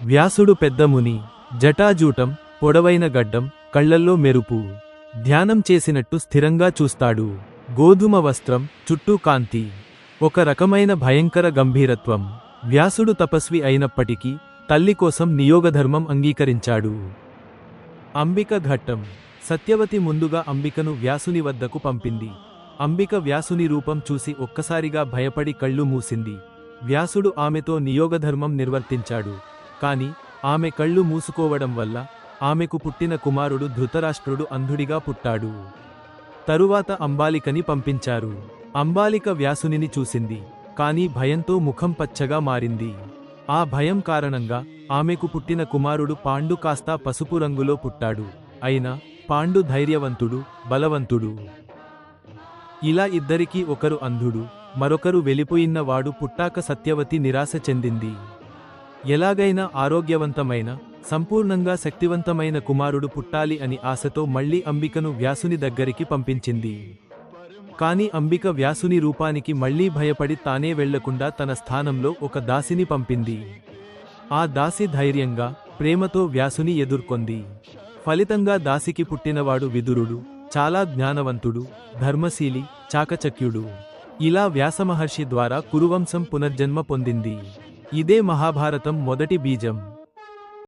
వ్యాసుడు పెద్ద ముని, జటాజూటం, పొడవైన గడ్డం, కళ్లల్లో మెరుపు. ధ్యానం చేసినట్టు స్థిరంగా చూస్తాడు. గోధుమ వస్త్రం, చుట్టూ కాంతి. ఒక రకమైన భయంకర గంభీరత్వం. వ్యాసుడు తపస్వి అయినప్పటికీ తల్లి కోసం నియోగధర్మం అంగీకరించాడు. అంబిక ఘట్టం. సత్యవతి ముందుగా అంబికను వ్యాసుని వద్దకు పంపింది. అంబిక వ్యాసుని రూపం చూసి ఒక్కసారిగా భయపడి కళ్ళు మూసింది. వ్యాసుడు ఆమెతో నియోగధర్మం నిర్వర్తించాడు. కాని ఆమె కళ్ళు మూసుకోవడం వల్ల ఆమెకు పుట్టిన కుమారుడు ధృతరాష్ట్రుడు అంధుడిగా పుట్టాడు. తరువాత అంబాలికని పంపించారు. అంబాలిక వ్యాసునిని చూసింది. కాని భయంతో ముఖం పచ్చగా మారింది. ఆ భయం కారణంగా ఆమెకు పుట్టిన కుమారుడు పాండు కాస్తా పసుపు రంగులో పుట్టాడు. అయినా పాండు ధైర్యవంతుడు, బలవంతుడు. ఇలా ఇద్దరికీ ఒకరు అంధుడు, మరొకరు వెలిపోయిన వాడు పుట్టాక సత్యవతి నిరాశ చెందింది. ఎలాగైనా ఆరోగ్యవంతమైన, సంపూర్ణంగా శక్తివంతమైన కుమారుడు పుట్టాలి అని ఆశతో మళ్లీ అంబికను వ్యాసుని దగ్గరికి పంపించింది. కాని అంబిక వ్యాసుని రూపానికి మళ్లీ భయపడి తానే వెళ్లకుండా తన స్థానంలో ఒక దాసిని పంపింది. ఆ దాసి ధైర్యంగా, ప్రేమతో వ్యాసుని ఎదుర్కొంది. ఫలితంగా దాసికి పుట్టినవాడు విదురుడు, చాలా జ్ఞానవంతుడు, ధర్మశీలి, చాకచక్యుడు. ఇలా వ్యాసమహర్షి ద్వారా కురువంశం పునర్జన్మ పొందింది. ఇదే మహాభారతం మొదటి బీజం.